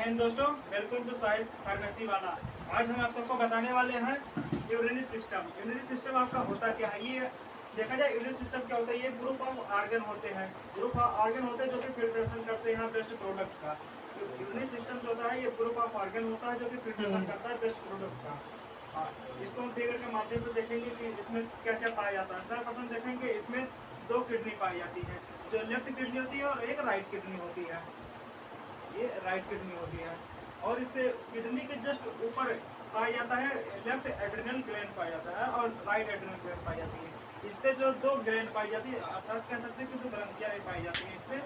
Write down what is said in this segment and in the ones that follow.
जय हिंद दोस्तों, welcome to Sahib pharmacy वाला। आज हम आप सबको बताने वाले हैं यूरिनरी सिस्टम। यूरिनरी सिस्टम आपका होता क्या है। ये देखा जाए यूरिनरी सिस्टम क्या होता है। ये ग्रुप ऑफ ऑर्गन होते हैं, ग्रुप ऑफ ऑर्गन होते हैं जो कि फिल्ट्रेशन करते हैं बेस्ट प्रोडक्ट का। यूरिनरी सिस्टम जो होता है ये ग्रुप ऑफ ऑर्गन होता है जो कि फिल्ट्रेशन करता है बेस्ट प्रोडक्ट का। इसको हम फिगर के माध्यम से देखेंगे कि इसमें क्या क्या पाया जाता है। सर्वप्रथम देखेंगे इसमें दो किडनी पाई जाती है, जो लेफ्ट किडनी होती है और एक राइट किडनी होती है। ये राइट किडनी होती है और इसके किडनी के जस्ट ऊपर पाया जाता है लेफ्ट एड्रिनल ग्लैंड पाया जाता है और राइट एड्रिनल ग्लैंड पाई जाती है। इस पे जो दो ग्लैंड पाई जाती है, अर्थात कह सकते हैं कि दो ग्रंथियां भी पाई जाती हैं इस पे,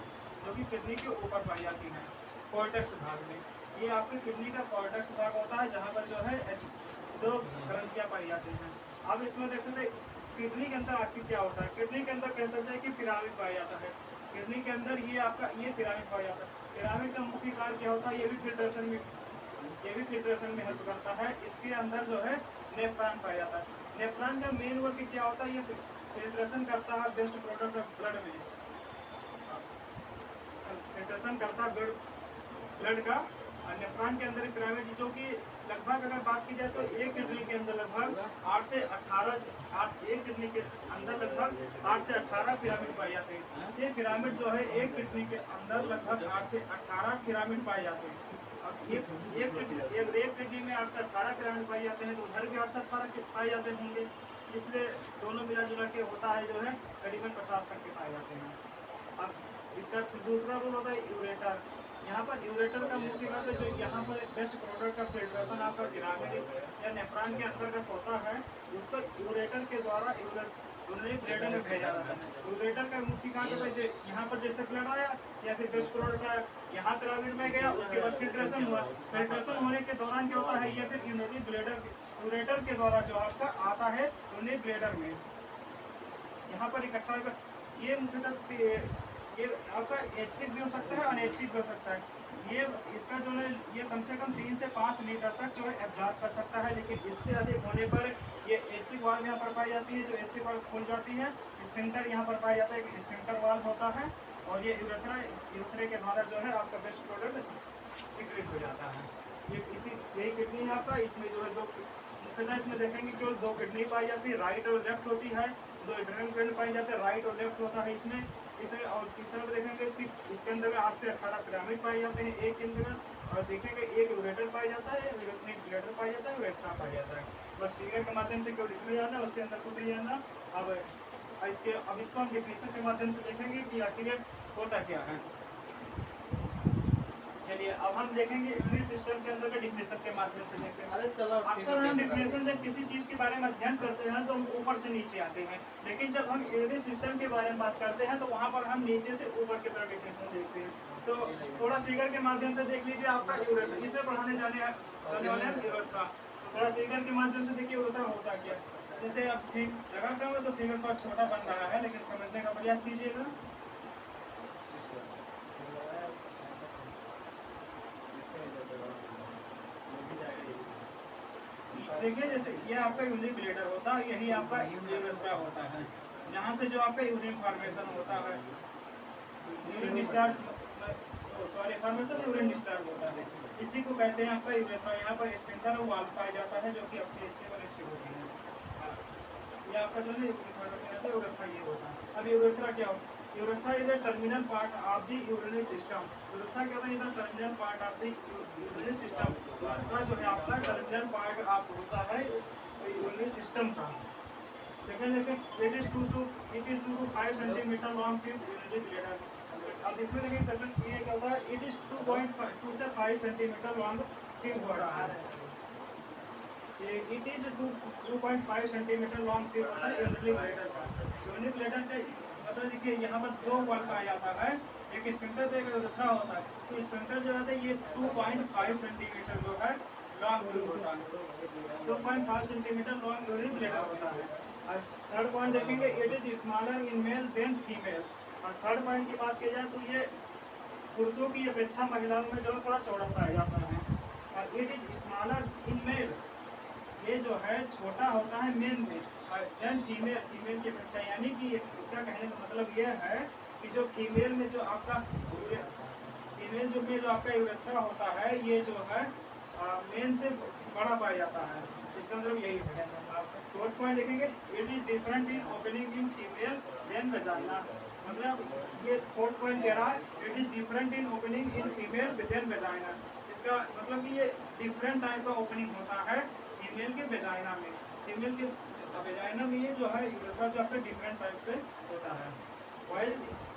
जो कि किडनी के ऊपर पाई जाती हैं कॉर्टेक्स भाग में। ये आपकी किडनी का कॉर्टेक्स भाग होता है जहाँ पर जो है दो ग्रंथियां पाई जाती हैं। अब इसमें देख सकते हैं किडनी के अंदर आखिर क्या होता है। किडनी के अंदर कह सकते हैं कि पिरामिड पाया जाता है। किडनी के अंदर ये आपका ये पिरामिड पाया जाता है। पिरामिड का मुख्य कार्य क्या होता है, ये भी फिल्ट्रेशन में हेल्प करता है। इसके अंदर जो है नेफ्रॉन पाया जाता है। नेफ्रॉन का मेन वर्क क्या होता है, ये फिल्ट्रेशन करता है बेस्ट प्रोडक्ट ऑफ ब्लड में, फिल्ट्रेशन करता है ब्लड का। नेफ्रॉन के अंदर पिरामिड जो कि लगभग अगर बात की जाए तो एक किडनी के अंदर लगभग 8 से 18 एक किडनी के अंदर लगभग 8 से 18 पिरामिड पाए जाते हैं। ये पिरामिड जो है एक किडनी के अंदर लगभग 8 से 18 पिरामिड पाए जाते हैं। अब एक किडनी में 8 से 18 पिरामिड पाए जाते हैं तो उधर भी 8 से 18 पाए जाते होंगे, इसलिए दोनों मिला जुला के होता है जो है करीबन 50 तक के पाए जाते हैं। अब इसका दूसरा रोल होता है यूरेटर। यहाँ पर यूरेटर का मुख्य बात है जो यहाँ पर बेस्ट प्रोडक्ट का फिल्ट्रेशन आपका पिरामिड या नेफ्रॉन के अंतर्गत होता है, उसको यूरेटर के द्वारा यूरिनरी ब्लैडर में भेजा जाता है। यूरेटर का मुख्य कार्य होता है यहाँ पर जैसे ब्लड आया या फिर बेस्ट प्रोडक्ट आया, यहाँ पिरामिड में गया, उसके बाद फिल्ट्रेशन हुआ। फिल्ट्रेशन होने के दौरान क्या होता है, या फिर यूरिनरी ब्लैडर यूरेटर के द्वारा जो आपका आता है यूरिनरी ब्लैडर में यहाँ पर इकट्ठा। ये मुख्यतः ये आपका ऐच्छिक भी हो सकता है अनैच्छिक भी हो सकता है। ये इसका जो है ये कम से कम 3 से 5 लीटर तक जो है एब्जॉर्ब कर सकता है, लेकिन इससे अधिक होने पर ये ऐच्छिक वाल्व यहाँ पर पाई जाती है। जो ऐच्छिक वाल्व खुल जाती है, स्फिंक्टर यहाँ पर पाया जाता है कि स्फिंक्टर वाल्व होता है और ये यूरेथ्रा के द्वारा जो है आपका बेस्ट प्रोडक्ट सीक्रेट हो जाता है। ये यही किडनी है आपका। इसमें जो है दो मुख्यतः इसमें देखेंगे केवल दो किडनी पाई जाती है, राइट और लेफ्ट होती है। दो एड्रिनल ग्लैंड पाई जाते हैं, राइट और लेफ्ट होता है इसमें। इसे और तीसरा में देखेंगे कि इसके अंदर में 8 से 18 पिरामिड पाए जाते हैं एक के अंदर, और देखेंगे एक यूरेटर पाया जाता है, यूरेथ्रिक ब्लैडर पाया जाता है, यूरेथ्रा पाया जाता है। बस फिगर के माध्यम से क्यों लिख जाना, उसके अंदर कुछ नहीं जाना। अब इसको हम डिफिनेशन के माध्यम से देखेंगे कि आखिर होता क्या है। चलिए अब हम देखेंगे यूरिनरी सिस्टम के अंदर के डिफिनेशन के माध्यम से देखते हैं। अरे चलो, अक्सर हम डिफिनेशन जब किसी चीज के बारे में अध्ययन करते हैं तो हम ऊपर से नीचे आते हैं, लेकिन जब हम यूरिनरी सिस्टम के बारे में बात करते हैं तो वहाँ पर हम नीचे से ऊपर की तरफ डिफिनेशन देखते हैं। तो थोड़ा फिगर के माध्यम से देख लीजिए आपका यूरेथ्रा, इसे पढ़ाने जाने वाले हैं यूरेथ्रा। तो थोड़ा फिगर के माध्यम से देखिए यूरेथ्रा होता क्या। जैसे अब ठीक जगह कम है तो फिगर पर छोटा बन रहा है, लेकिन समझने का प्रयास कीजिएगा। देखिए जैसे ये आपका यूरिन ब्लैडर होता है, यही आपका यूरेथ्रा होता है, जहाँ से जो आपका यूरिन फॉर्मेशन होता है, urine discharge formation urine discharge होता है, इसी को कहते हैं आपका यूरेथ्रा। यहाँ पर स्फिंक्टर वाल्व पाया जाता है जो कि अपनी अच्छे और अच्छे होती है। ये आपका जो है यूरिन फॉर्मेशन है यूरेथ्रा ये होता है। अब यूरेथ्रा क्या होता है, urethra is the terminal part of the urinary system. Urethra क्या होता है, is the terminal part of the urinary system. Urethra जो है आपका टर्मिनल पार्ट आप होता है यूरिनरी सिस्टम का। सेकंड देखें, it is 2 to 5 centimetre long tube urinary bladder. अब इसमें देखिए सेकंड ये क्या होता है, इट इज 2 से 5 सेंटीमीटर लॉन्ग ट्यूब हो रहा है। It is 2.5 centimetre long tube होता है यूरिनरी ब्लैडर का। यूरिनरी ब्लैडर का मतलब देखिए यहाँ पर दो वाल्व पाया जाता है, एक स्फिंक्टर तो एक यूरेथ्रा होता है। तो स्फिंक्टर जो होता है ये 2.5 सेंटीमीटर जो है लॉन्ग ट्यूब होता है, 2.5 सेंटीमीटर लॉन्ग यूरिनरी ब्लैडर होता है। और थर्ड पॉइंट देखेंगे, it is smaller in male than female. और थर्ड पॉइंट की बात की जाए तो ये पुरुषों की अपेक्षा महिलाओं में जो थोड़ा चौड़ा पाया जाता है। और it is smaller in male, ये जो है छोटा होता है मेल में, देन फीमेल की अपेक्षा। यानी कि इसका कहने का मतलब ये है कि जो फीमेल में जो आपका फीमेल जो में जो आपका यूरेथ्रा होता है ये जो है मेन से बड़ा पाया जाता है। इसका मतलब यही है। आप फोर्थ पॉइंट देखेंगे, it is different in opening in female than vagina. मतलब ये फोर्थ पॉइंट कह रहा है it is different in opening in female than vagina. इसका मतलब कि ये डिफरेंट टाइप का ओपनिंग होता है फीमेल के वेजाइना में। फीमेल के वेजाइना में ये जो है यूरेथ्रा जो आपका डिफरेंट टाइप से होता है।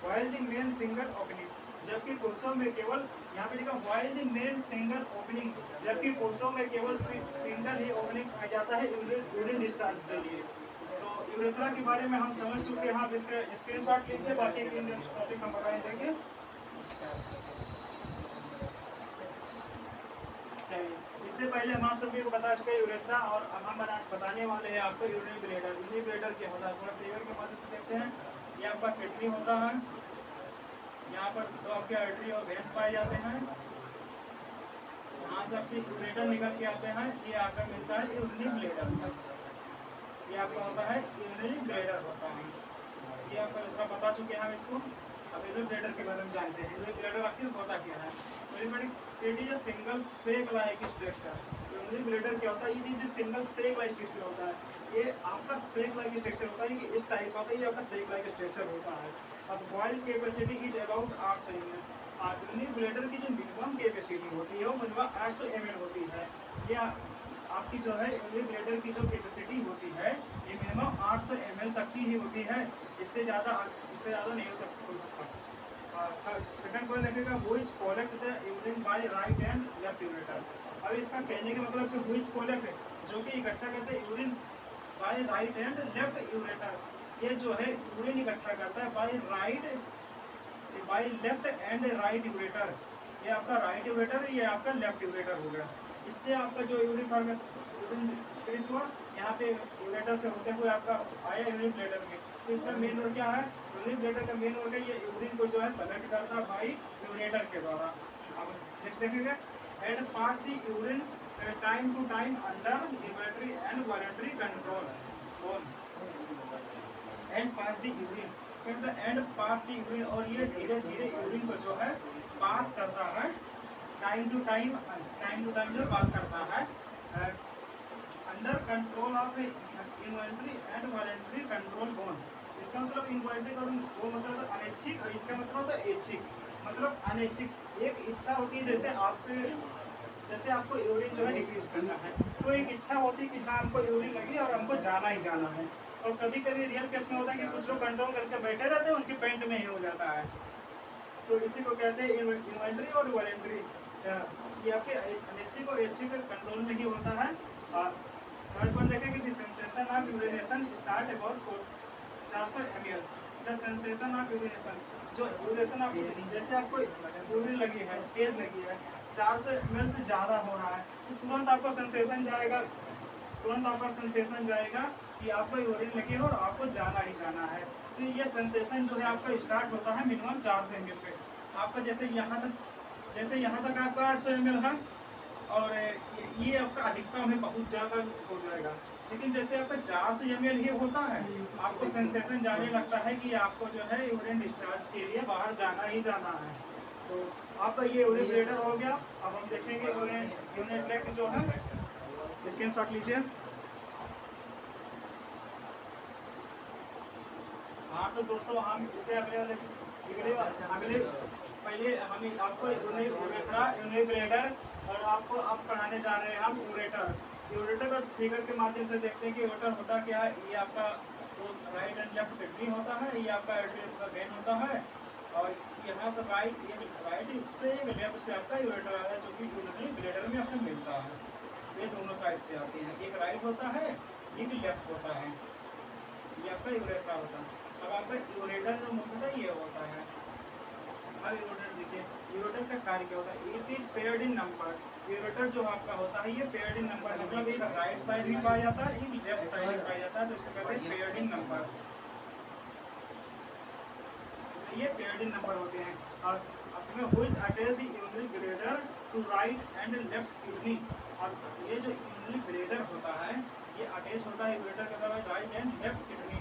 While the men single opening, जबकि पुरुषों में केवल, यहाँ पे लिखा while the men single opening, जबकि पुरुषों में केवल सिंगल ही ओपनिंग आ जाता है यूरिन डिस्चार्ज के लिए। तो यूरेथ्रा के बारे में हम समझ चुके हैं। आप इसका स्क्रीनशॉट लीजिए, बाकी के टॉपिक हम बताए देंगे। चलिए, इससे पहले हम आप सभी को बता चुके यूरेथ्रा, और अब हम बताने वाले हैं आपको यूरिनरी ब्लैडर। यूरिनरी ब्लैडर क्या होता है थोड़ा फिगर के मदद से देखते हैं। ये आपका किडनी होता है, यहाँ पर दो आपके आर्टरी और वेन्स पाए जाते हैं, यहाँ से आपके यूरेटर निकल के आते हैं, ये आकर मिलता है यूरिनरी ब्लैडर। ये आपका होता है यूरिनरी ब्लैडर होता है। ये आपका दूसरा बता चुके हैं हम इसको। अब यूरिनरी ब्लैडर के बारे में जानते हैं। यूरिनरी ब्लैडर आखिर होता क्या है। It is a single sac like structure. Urinary bladder क्या होता है, it is a single sac like structure होता है। ये आपका सेक लाइक स्ट्रक्चर होता है, ये इस टाइप का होता है, ये आपका सेक लाइक स्ट्रक्चर होता है। अब boil capacity is about 800 ml। Urinary bladder की जो मिनिमम कैपेसिटी होती है वो मिनिमम 800 ml होती है। ये आपकी जो है यूरिनरी ब्लैडर की जो कैपेसिटी होती है ये मिनिमम 800 ml तक की ही होती है, इससे ज़्यादा नहीं हो सकता। सेकंड पॉइंट देखेगा which collect the urine by right and left ureter. अब इसका कहने का मतलब कि व्हिच कलेक्ट जो कि इकट्ठा करते हैं urine by right and left ureter. ये जो है यूरिन इकट्ठा करता है by left and right ureter. ये आपका राइट यूरेटर, ये आपका लेफ्ट यूरेटर हो गया। इससे आपका जो यूरिन फिनिश हुआ यहाँ पे यूरेटर से होते हुए आपका आया यूरिन ब्लैडर में। तो इसका मेन रोल क्या है, यूरिन ब्लैडर का मेन रोल है ये यूरिन को जो है कलेक्ट करता है बाई यूरेटर के द्वारा। अब नेक्स्ट देखेंगे, and pass the urine time to time under inventory and voluntary control. And pass the urine, and pass the urine, और ये धीरे धीरे यूरिन को जो है पास करता है टाइम टू टाइम जो पास करता है under control of inventory and voluntary control bone. इसका मतलब इन्वेंटरी और वो मतलब अनैच्छिक, और इसका मतलब होता है ऐच्छिक। मतलब अनैच्छिक एक इच्छा होती है, जैसे आपको यूरिन जो है डिक्रीज करना है, तो एक इच्छा होती है कि हाँ हमको यूरिन लगी और हमको जाना ही जाना है। और कभी कभी रियल केस में होता है कि कुछ लोग कंट्रोल करके बैठे रहते हैं, उनके पेंट में ही हो जाता है। तो इसी को कहते हैं इन्वेंटरी और वॉलंटरी। ये आपके अनैच्छिक और ऐच्छिक कंट्रोल में ही होता है। थर्ड पॉइंट देखेंगे the sensation of urination start about 400 ml। The sensation of urination, जो यूरिनेशन आप जैसे आपको यूरिन लगी है, तेज लगी है, 400 ml से ज़्यादा हो रहा है, तो तुरंत आपका सेंसेशन जाएगा कि आपको यूरिन लगी है और आपको जाना ही जाना है। तो ये सेंसेशन जो है आपका स्टार्ट होता है मिनिमम 400 ml पे। आपका जैसे यहाँ तक आपका 800 ml है, और ये आपका अधिकतम में बहुत ज़्यादा हो जाएगा। लेकिन जैसे आपका 400 ml ही होता है, आपको सेंसेशन जाने लगता है कि आपको जो है यूरिन डिस्चार्ज के लिए बाहर जाना ही जाना है। तो आपका ये यूरिन ब्लैडर हो गया। अब हम देखेंगे यूरिन ट्रैक्ट जो है, स्क्रीनशॉट लीजिए। हाँ तो दोस्तों हम इससे अगले पहले हम आपको यूरिनरी ब्लैडर और आपको अब पढ़ाने जा रहे हैं हम यूरेटर। यूरेटर का फिगर के माध्यम से देखते हैं कि यूरेटर होता क्या है। ये आपका राइट एंड लेफ्ट किडनी होता है, ये आपका वेन होता है, और यहाँ से राइट से लेफ्ट से आपका यूरेटर आ रहा है, जो कि यूरिनरी ब्लैडर में आपको मिलता है। ये दोनों साइड से आते हैं, एक राइट होता है एक लेफ्ट होता है। ये आपका यूरेटर होता है। अब आपका यूरेटर जो मुख्यतः ये होता है। अब यूरेटर देखिए, यूरेटर का कार्य क्या होता है, it is paired in number. Ureter जो आपका होता है ये पेयर्ड इन नंबर, मतलब एक राइट साइड भी पाया जाता है, एक लेफ्ट साइड भी पाया जाता है, तो इसको कहते हैं पेयर्ड इन नंबर। ये पेयर्ड इन नंबर होते हैं। और which attach the urinary bladder to right and left kidney. और ये जो यूरिनरी ब्लैडर होता है ये अटैच होता है यूरेटर के द्वारा राइट एंड लेफ्ट किडनी।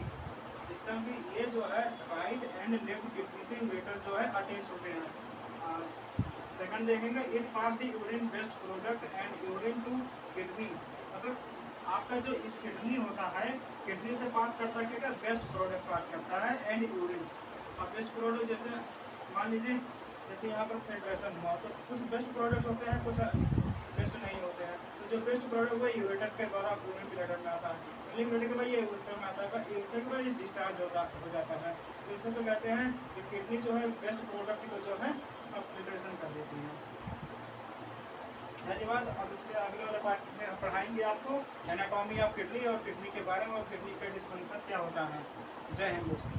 इसका भी ये जो है राइट एंड लेफ्ट किडनी से यूरेटर जो है अटैच होते हैं। सेकंड देखेंगे, it pass the urine waste product and urine to kidney, मतलब आपका जो किडनी होता है, किडनी से पास करता है क्या, वेस्ट प्रोडक्ट पास करता है एंड यूरिन। अब वेस्ट प्रोडक्ट जैसे मान लीजिए जैसे यहाँ पर फिल्ट्रेशन हुआ तो कुछ बेस्ट प्रोडक्ट होते हैं, कुछ बेस्ट नहीं होते हैं। तो जो बेस्ट प्रोडक्ट वो यूरेटर के द्वारा यूरिन ब्लैडर में आता है, यूरिन के बाद ये यूरेटर में आता है, यूरेटर के बाद ये डिस्चार्ज हो जाता है। तो इसे तो कहते हैं कि किडनी जो है बेस्ट प्रोडक्ट को जो है अब फिल्ट्रेशन कर देती है। धन्यवाद। अब इससे अगले वाले पार्ट में हम पढ़ाएंगे आपको एनाटॉमी ऑफ किडनी और किडनी के बारे में और किडनी का डिस्फंक्शन क्या होता है। जय हिंद दोस्तों।